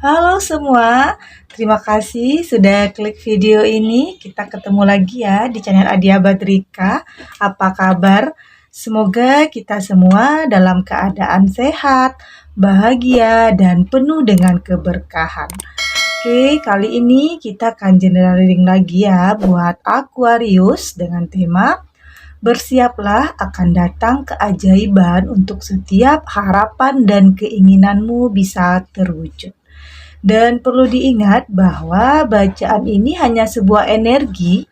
Halo semua, terima kasih sudah klik video ini. Kita ketemu lagi ya di channel Adia Badrika. Apa kabar? Semoga kita semua dalam keadaan sehat, bahagia, dan penuh dengan keberkahan. Oke, kali ini kita akan general reading lagi ya buat Aquarius dengan tema bersiaplah akan datang keajaiban untuk setiap harapan dan keinginanmu bisa terwujud. Dan perlu diingat bahwa bacaan ini hanya sebuah energi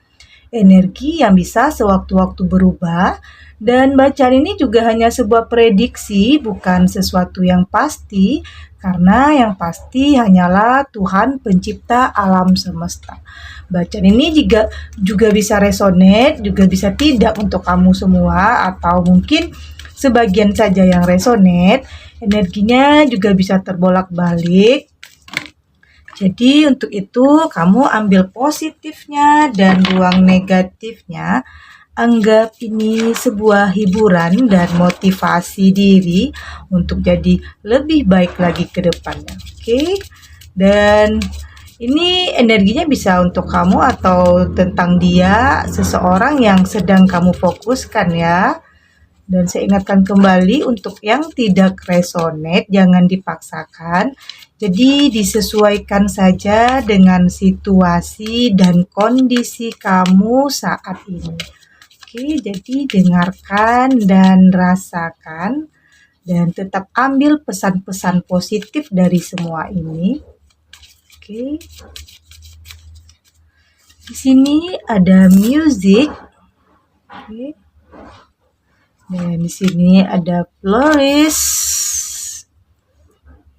yang bisa sewaktu-waktu berubah, dan bacaan ini juga hanya sebuah prediksi, bukan sesuatu yang pasti, karena yang pasti hanyalah Tuhan pencipta alam semesta. Bacaan ini juga bisa resonate, juga bisa tidak untuk kamu semua, atau mungkin sebagian saja yang resonate. Energinya juga bisa terbolak-balik. Jadi untuk itu kamu ambil positifnya dan buang negatifnya. Anggap ini sebuah hiburan dan motivasi diri untuk jadi lebih baik lagi ke depannya. Oke? Dan ini energinya bisa untuk kamu atau tentang dia, seseorang yang sedang kamu fokuskan ya. Dan saya ingatkan kembali untuk yang tidak resonate, jangan dipaksakan. Jadi disesuaikan saja dengan situasi dan kondisi kamu saat ini. Oke, jadi dengarkan dan rasakan. Dan tetap ambil pesan-pesan positif dari semua ini. Oke. Di sini ada music. Oke. Dan di sini ada floris.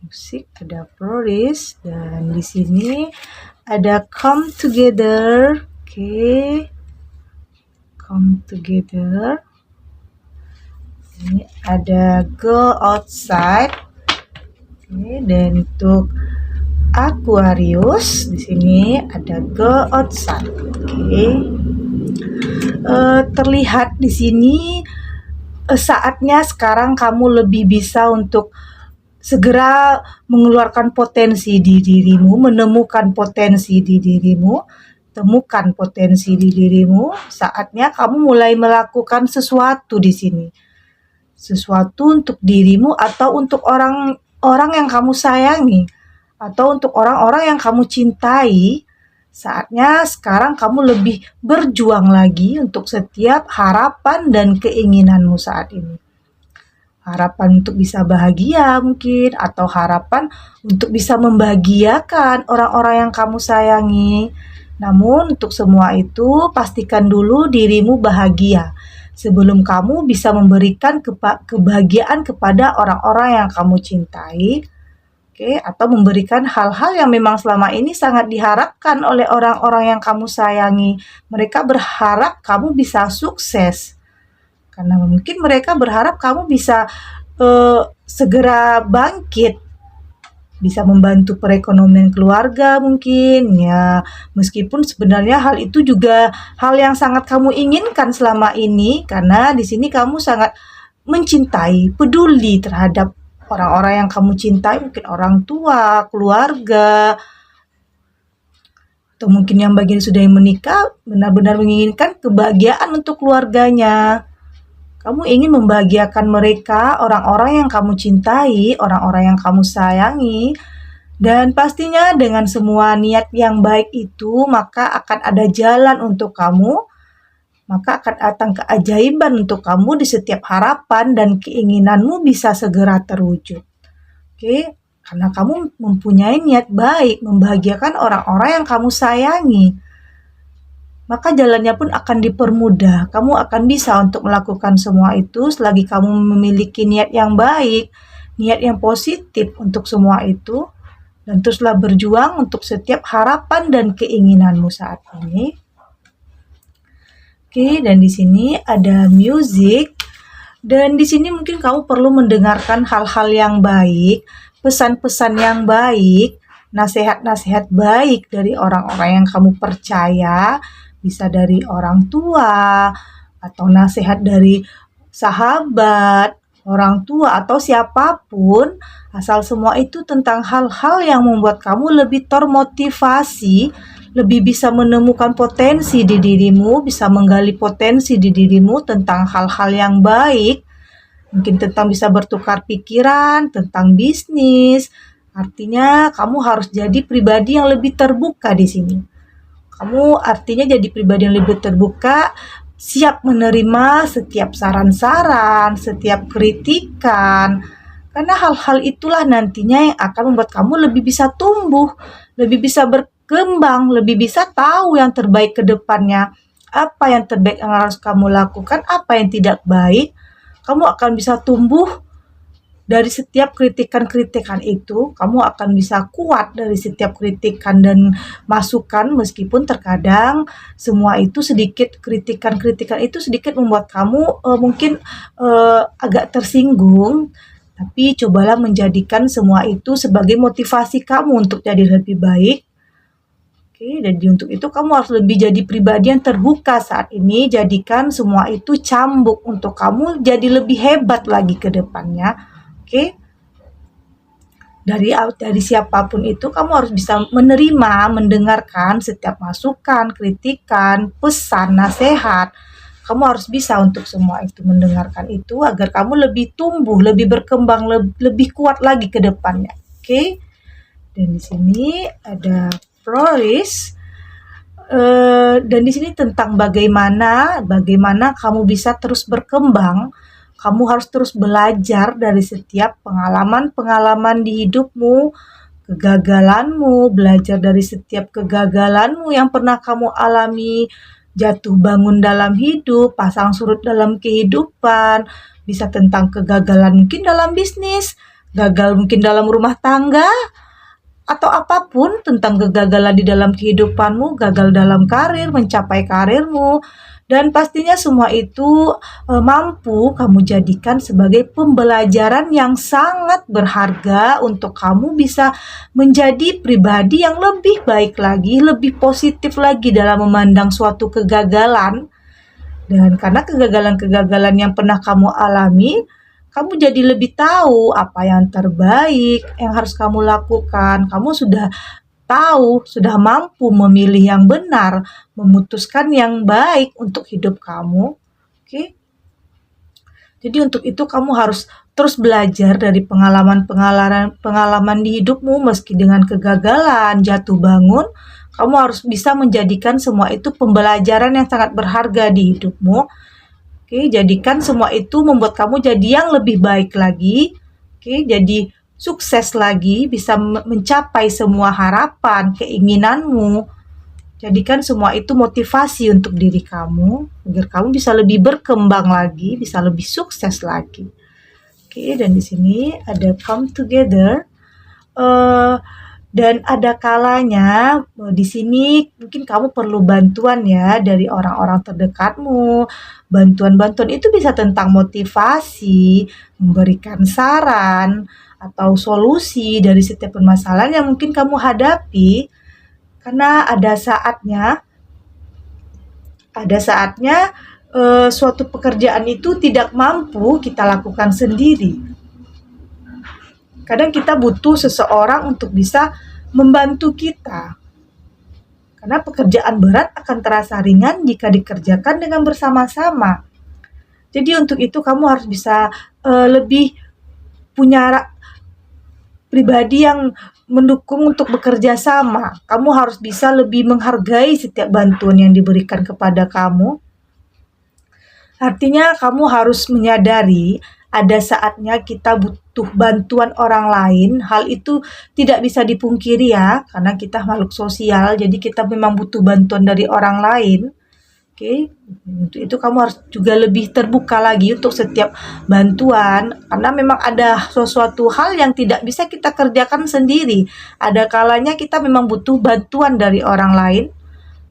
Musik ada floris, dan di sini ada come together. Oke. Come together. Ini ada go outside. Oke, dan untuk Aquarius di sini ada go outside. Oke. Terlihat di sini saatnya sekarang kamu lebih bisa untuk segera mengeluarkan potensi di dirimu, menemukan potensi di dirimu, temukan potensi di dirimu. Saatnya kamu mulai melakukan sesuatu di sini. Sesuatu untuk dirimu atau untuk orang yang kamu sayangi, atau untuk orang-orang yang kamu cintai. Saatnya sekarang kamu lebih berjuang lagi untuk setiap harapan dan keinginanmu saat ini. Harapan untuk bisa bahagia mungkin, atau harapan untuk bisa membahagiakan orang-orang yang kamu sayangi. Namun untuk semua itu pastikan dulu dirimu bahagia sebelum kamu bisa memberikan kebahagiaan kepada orang-orang yang kamu cintai. Oke, atau memberikan hal-hal yang memang selama ini sangat diharapkan oleh orang-orang yang kamu sayangi. Mereka berharap kamu bisa sukses. Karena mungkin mereka berharap kamu bisa segera bangkit. Bisa membantu perekonomian keluarga mungkin. Ya, meskipun sebenarnya hal itu juga hal yang sangat kamu inginkan selama ini. Karena di sini kamu sangat mencintai, peduli terhadap orang-orang yang kamu cintai, mungkin orang tua, keluarga, atau mungkin yang bagian sudah menikah, benar-benar menginginkan kebahagiaan untuk keluarganya. Kamu ingin membahagiakan mereka, orang-orang yang kamu cintai, orang-orang yang kamu sayangi, dan pastinya dengan semua niat yang baik itu, maka akan ada jalan untuk kamu. Maka akan datang keajaiban untuk kamu di setiap harapan dan keinginanmu bisa segera terwujud. Oke, karena kamu mempunyai niat baik membahagiakan orang-orang yang kamu sayangi. Maka jalannya pun akan dipermudah. Kamu akan bisa untuk melakukan semua itu selagi kamu memiliki niat yang baik, niat yang positif untuk semua itu. Dan teruslah berjuang untuk setiap harapan dan keinginanmu saat ini. Oke, dan di sini ada music. Dan di sini mungkin kamu perlu mendengarkan hal-hal yang baik, pesan-pesan yang baik, nasihat-nasihat baik dari orang-orang yang kamu percaya, bisa dari orang tua, atau nasihat dari sahabat, orang tua, atau siapapun, asal semua itu tentang hal-hal yang membuat kamu lebih termotivasi, lebih bisa menemukan potensi di dirimu, bisa menggali potensi di dirimu tentang hal-hal yang baik, mungkin tentang bisa bertukar pikiran, tentang bisnis. Artinya kamu harus jadi pribadi yang lebih terbuka di sini. Kamu artinya jadi pribadi yang lebih terbuka, siap menerima setiap saran-saran, setiap kritikan. Karena hal-hal itulah nantinya yang akan membuat kamu lebih bisa tumbuh, lebih bisa berkembang, lebih bisa tahu yang terbaik ke depannya. Apa yang terbaik yang harus kamu lakukan, apa yang tidak baik. Kamu akan bisa tumbuh dari setiap kritikan-kritikan itu. Kamu akan bisa kuat dari setiap kritikan dan masukan, meskipun terkadang semua itu sedikit, kritikan-kritikan itu sedikit membuat kamu mungkin agak tersinggung, tapi cobalah menjadikan semua itu sebagai motivasi kamu untuk jadi lebih baik. Oke, jadi untuk itu kamu harus lebih jadi pribadi yang terbuka saat ini. Jadikan semua itu cambuk untuk kamu jadi lebih hebat lagi ke depannya. Oke, dari siapapun itu kamu harus bisa menerima, mendengarkan setiap masukan, kritikan, pesan, nasihat. Kamu harus bisa untuk semua itu mendengarkan itu agar kamu lebih tumbuh, lebih berkembang, lebih kuat lagi ke depannya. Oke. Dan di sini ada Floris. Dan di sini tentang bagaimana kamu bisa terus berkembang. Kamu harus terus belajar dari setiap pengalaman-pengalaman di hidupmu, kegagalanmu, belajar dari setiap kegagalanmu yang pernah kamu alami, jatuh bangun dalam hidup, pasang surut dalam kehidupan, bisa tentang kegagalan mungkin dalam bisnis, gagal mungkin dalam rumah tangga, atau apapun tentang kegagalan di dalam kehidupanmu, gagal dalam karir, mencapai karirmu, dan pastinya semua itu mampu kamu jadikan sebagai pembelajaran yang sangat berharga untuk kamu bisa menjadi pribadi yang lebih baik lagi, lebih positif lagi dalam memandang suatu kegagalan. Dan karena kegagalan-kegagalan yang pernah kamu alami, kamu jadi lebih tahu apa yang terbaik yang harus kamu lakukan. Kamu sudah tahu, sudah mampu memilih yang benar, memutuskan yang baik untuk hidup kamu. Oke. Jadi untuk itu kamu harus terus belajar dari pengalaman di hidupmu, meski dengan kegagalan, jatuh bangun, kamu harus bisa menjadikan semua itu pembelajaran yang sangat berharga di hidupmu. Oke, jadikan semua itu membuat kamu jadi yang lebih baik lagi. Oke, jadi sukses lagi, bisa mencapai semua harapan, keinginanmu. Jadikan semua itu motivasi untuk diri kamu, agar kamu bisa lebih berkembang lagi, bisa lebih sukses lagi. Oke, dan di sini ada come together. Dan ada kalanya di sini mungkin kamu perlu bantuan ya dari orang-orang terdekatmu. Bantuan-bantuan itu bisa tentang motivasi, memberikan saran, atau solusi dari setiap permasalahan yang mungkin kamu hadapi. Karena ada saatnya suatu pekerjaan itu tidak mampu kita lakukan sendiri. Kadang kita butuh seseorang untuk bisa membantu kita. Karena pekerjaan berat akan terasa ringan jika dikerjakan dengan bersama-sama. Jadi untuk itu kamu harus bisa lebih punya pribadi yang mendukung untuk bekerja sama. Kamu harus bisa lebih menghargai setiap bantuan yang diberikan kepada kamu. Artinya kamu harus menyadari ada saatnya kita butuh bantuan orang lain. Hal itu tidak bisa dipungkiri ya, karena kita makhluk sosial, jadi kita memang butuh bantuan dari orang lain. Oke, untuk itu kamu harus juga lebih terbuka lagi untuk setiap bantuan, karena memang ada sesuatu hal yang tidak bisa kita kerjakan sendiri. Ada kalanya kita memang butuh bantuan dari orang lain.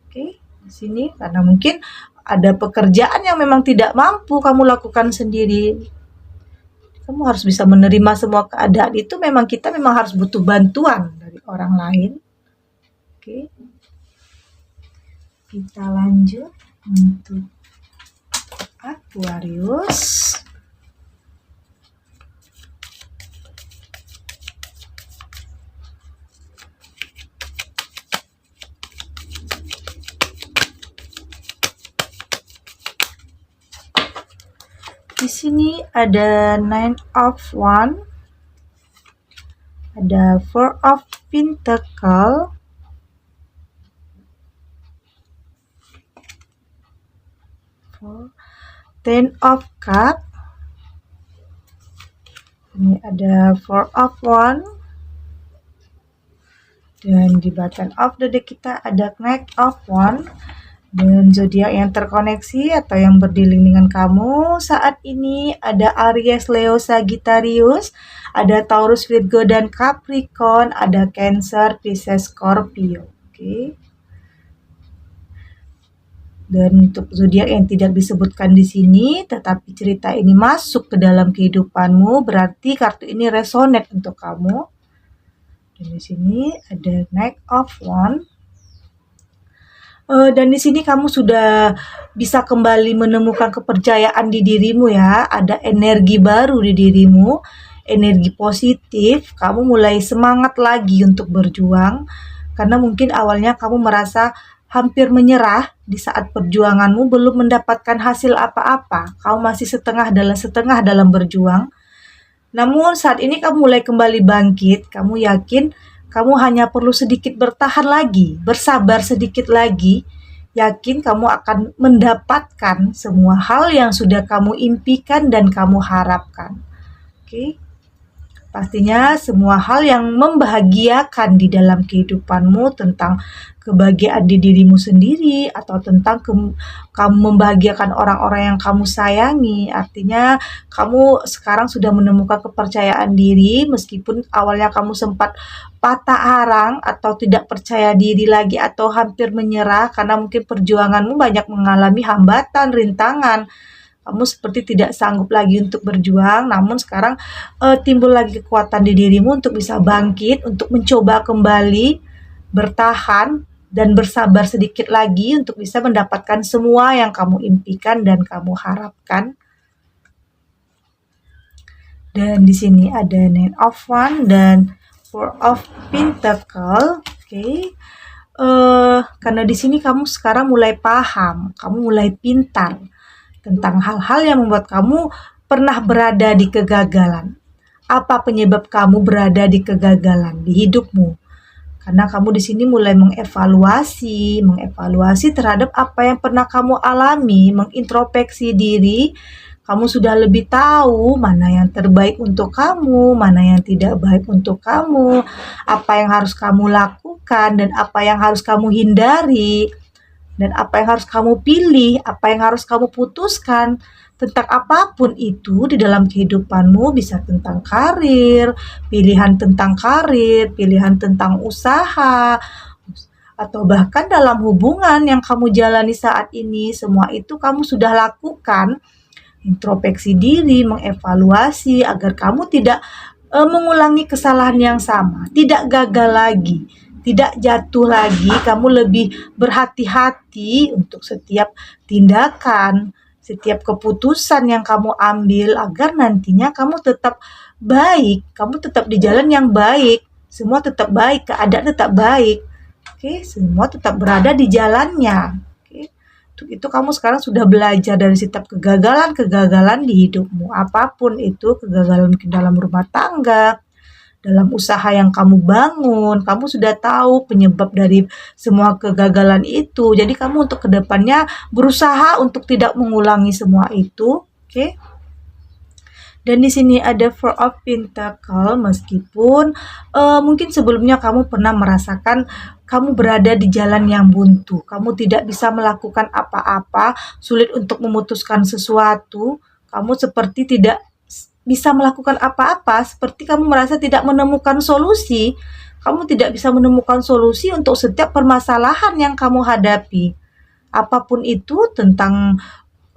Oke, di sini karena mungkin ada pekerjaan yang memang tidak mampu kamu lakukan sendiri. Kamu harus bisa menerima semua keadaan itu, kita memang harus butuh bantuan dari orang lain. Oke. Kita lanjut untuk Aquarius. Di sini ada Nine of Wands, ada Four of Pentacles, Ten of Cups, ini ada Four of Wands, dan di bottom of the deck kita ada Knight of Wands. Dan zodiak yang terkoneksi atau yang berdealing dengan kamu saat ini ada Aries, Leo, Sagittarius, ada Taurus, Virgo, dan Capricorn, ada Cancer, Pisces, Scorpio. Oke. Dan untuk zodiak yang tidak disebutkan di sini, tetapi cerita ini masuk ke dalam kehidupanmu, berarti kartu ini resonate untuk kamu. Dan di sini ada Knight of Wands. Dan di sini kamu sudah bisa kembali menemukan kepercayaan di dirimu ya. Ada energi baru di dirimu, energi positif. Kamu mulai semangat lagi untuk berjuang. Karena mungkin awalnya kamu merasa hampir menyerah di saat perjuanganmu belum mendapatkan hasil apa-apa. Kamu masih setengah dalam berjuang. Namun saat ini kamu mulai kembali bangkit. Kamu yakin kamu hanya perlu sedikit bertahan lagi, bersabar sedikit lagi. Yakin kamu akan mendapatkan semua hal yang sudah kamu impikan dan kamu harapkan. Oke. Pastinya semua hal yang membahagiakan di dalam kehidupanmu, tentang kebahagiaan di dirimu sendiri atau tentang kamu membahagiakan orang-orang yang kamu sayangi. Artinya kamu sekarang sudah menemukan kepercayaan diri meskipun awalnya kamu sempat patah arang atau tidak percaya diri lagi atau hampir menyerah karena mungkin perjuanganmu banyak mengalami hambatan, rintangan. Kamu seperti tidak sanggup lagi untuk berjuang, namun sekarang timbul lagi kekuatan di dirimu untuk bisa bangkit, untuk mencoba kembali, bertahan, dan bersabar sedikit lagi untuk bisa mendapatkan semua yang kamu impikan dan kamu harapkan. Dan di sini ada Nine of Wands dan Four of Pentacles. Oke. Karena di sini kamu sekarang mulai paham, kamu mulai pintar tentang hal-hal yang membuat kamu pernah berada di kegagalan. Apa penyebab kamu berada di kegagalan di hidupmu? Karena kamu di sini mulai mengevaluasi terhadap apa yang pernah kamu alami, mengintrospeksi diri. Kamu sudah lebih tahu mana yang terbaik untuk kamu, mana yang tidak baik untuk kamu, apa yang harus kamu lakukan dan apa yang harus kamu hindari. Dan apa yang harus kamu pilih, apa yang harus kamu putuskan, tentang apapun itu di dalam kehidupanmu, bisa tentang karir, pilihan tentang usaha, atau bahkan dalam hubungan yang kamu jalani saat ini, semua itu kamu sudah lakukan, introspeksi diri, mengevaluasi agar kamu tidak mengulangi kesalahan yang sama, tidak gagal lagi, tidak jatuh lagi. Kamu lebih berhati-hati untuk setiap tindakan, setiap keputusan yang kamu ambil agar nantinya kamu tetap baik, kamu tetap di jalan yang baik, semua tetap baik, keadaan tetap baik. Oke, semua tetap berada di jalannya. Oke. Untuk itu kamu sekarang sudah belajar dari setiap kegagalan di hidupmu. Apapun itu, kegagalan mungkin dalam rumah tangga, dalam usaha yang kamu bangun, kamu sudah tahu penyebab dari semua kegagalan itu. Jadi kamu untuk kedepannya berusaha untuk tidak mengulangi semua itu, oke? Dan di sini ada Four of Pentacles, meskipun mungkin sebelumnya kamu pernah merasakan kamu berada di jalan yang buntu, kamu tidak bisa melakukan apa-apa, sulit untuk memutuskan sesuatu, kamu seperti tidak bisa melakukan apa-apa, seperti kamu merasa tidak menemukan solusi. Kamu tidak bisa menemukan solusi untuk setiap permasalahan yang kamu hadapi. Apapun itu tentang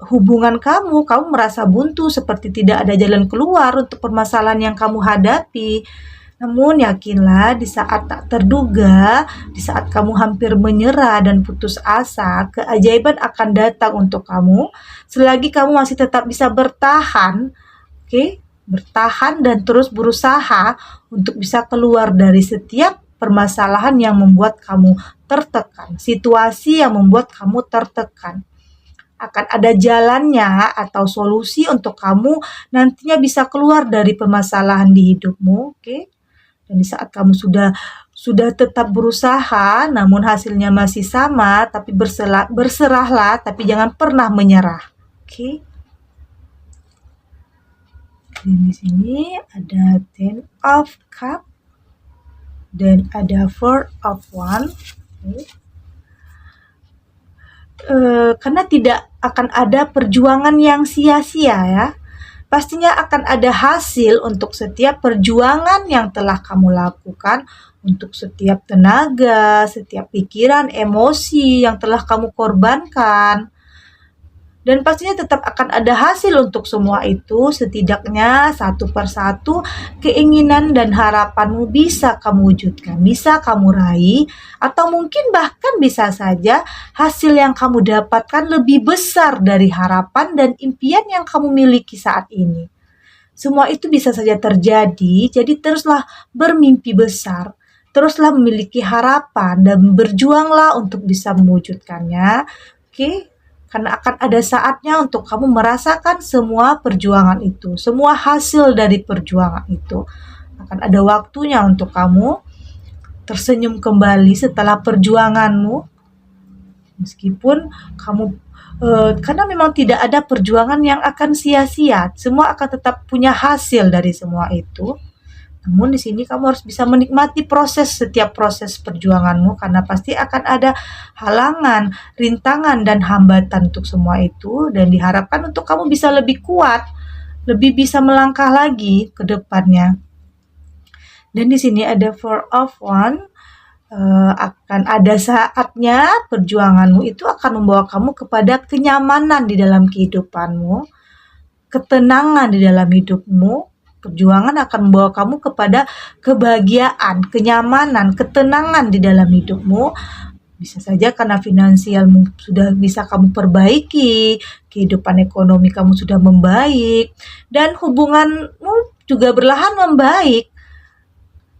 hubungan kamu merasa buntu, seperti tidak ada jalan keluar untuk permasalahan yang kamu hadapi. Namun yakinlah, di saat tak terduga, di saat kamu hampir menyerah dan putus asa, keajaiban akan datang untuk kamu. Selagi kamu masih tetap bisa bertahan, oke, bertahan dan terus berusaha untuk bisa keluar dari setiap permasalahan yang membuat kamu tertekan, situasi yang membuat kamu tertekan. akan ada jalannya atau solusi untuk kamu nantinya bisa keluar dari permasalahan di hidupmu, oke? Dan di saat kamu sudah tetap berusaha, namun hasilnya masih sama, tapi berserahlah, tapi jangan pernah menyerah, oke? Dan di sini ada Ten of Cup dan ada Four of Wand. Karena tidak akan ada perjuangan yang sia-sia ya. Pastinya akan ada hasil untuk setiap perjuangan yang telah kamu lakukan, untuk setiap tenaga, setiap pikiran, emosi yang telah kamu korbankan. Dan pastinya tetap akan ada hasil untuk semua itu, setidaknya satu persatu keinginan dan harapanmu bisa kamu wujudkan, bisa kamu raih, atau mungkin bahkan bisa saja hasil yang kamu dapatkan lebih besar dari harapan dan impian yang kamu miliki saat ini. Semua itu bisa saja terjadi, jadi teruslah bermimpi besar, teruslah memiliki harapan dan berjuanglah untuk bisa mewujudkannya, oke? Karena akan ada saatnya untuk kamu merasakan semua perjuangan itu, semua hasil dari perjuangan itu. Akan ada waktunya untuk kamu tersenyum kembali setelah perjuanganmu, meskipun kamu karena memang tidak ada perjuangan yang akan sia-sia, semua akan tetap punya hasil dari semua itu. Namun di sini kamu harus bisa menikmati setiap proses perjuanganmu, karena pasti akan ada halangan, rintangan, dan hambatan untuk semua itu, dan diharapkan untuk kamu bisa lebih kuat, lebih bisa melangkah lagi ke depannya. Dan di sini ada Four of Wands. Akan ada saatnya perjuanganmu itu akan membawa kamu kepada kenyamanan di dalam kehidupanmu, ketenangan di dalam hidupmu. Perjuangan akan membawa kamu kepada kebahagiaan, kenyamanan, ketenangan di dalam hidupmu. Bisa saja karena finansialmu sudah bisa kamu perbaiki, kehidupan ekonomi kamu sudah membaik, dan hubunganmu juga perlahan membaik.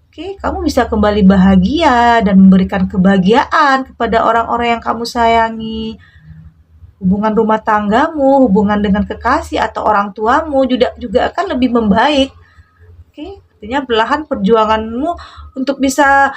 Oke, kamu bisa kembali bahagia dan memberikan kebahagiaan kepada orang-orang yang kamu sayangi. Hubungan rumah tanggamu, hubungan dengan kekasih atau orang tuamu juga akan lebih membaik. Oke, artinya perlahan perjuanganmu untuk bisa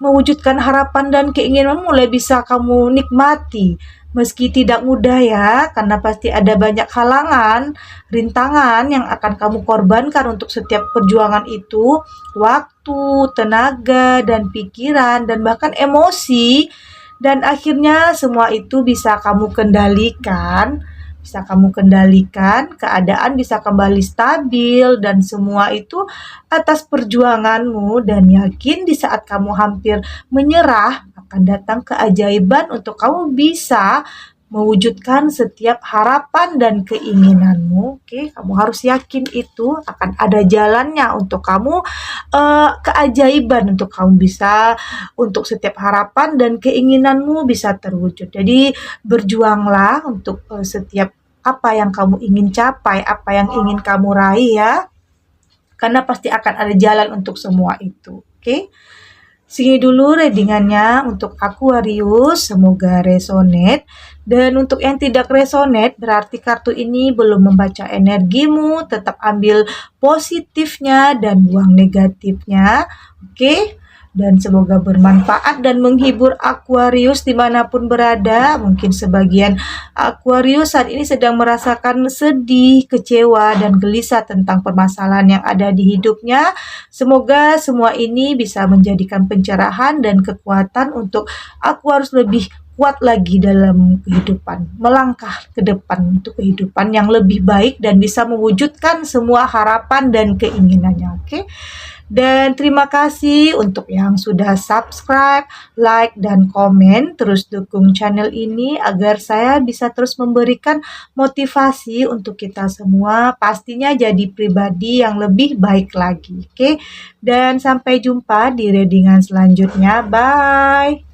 mewujudkan harapan dan keinginanmu mulai bisa kamu nikmati. Meski tidak mudah ya, karena pasti ada banyak halangan, rintangan yang akan kamu korbankan untuk setiap perjuangan itu, waktu, tenaga, dan pikiran, dan bahkan emosi. Dan akhirnya semua itu bisa kamu kendalikan, keadaan bisa kembali stabil, dan semua itu atas perjuanganmu. Dan yakin di saat kamu hampir menyerah, akan datang keajaiban untuk kamu bisa mewujudkan setiap harapan dan keinginanmu. Oke, kamu harus yakin itu akan ada jalannya untuk kamu, keajaiban untuk kamu bisa, untuk setiap harapan dan keinginanmu bisa terwujud. Jadi berjuanglah untuk setiap apa yang kamu ingin capai, apa yang ingin kamu raih ya. Karena pasti akan ada jalan untuk semua itu. Oke? Segini dulu readingannya untuk Aquarius, semoga resonate. Dan untuk yang tidak resonate, berarti kartu ini belum membaca energimu, tetap ambil positifnya dan buang negatifnya. Oke? Dan semoga bermanfaat dan menghibur Aquarius dimanapun berada. Mungkin sebagian Aquarius saat ini sedang merasakan sedih, kecewa, dan gelisah tentang permasalahan yang ada di hidupnya. Semoga semua ini bisa menjadikan pencerahan dan kekuatan untuk Aquarius lebih kuat lagi dalam kehidupan, melangkah ke depan untuk kehidupan yang lebih baik dan bisa mewujudkan semua harapan dan keinginannya. Oke? Dan terima kasih untuk yang sudah subscribe, like, dan komen. Terus dukung channel ini agar saya bisa terus memberikan motivasi untuk kita semua. Pastinya jadi pribadi yang lebih baik lagi. Oke? Dan sampai jumpa di readingan selanjutnya. Bye!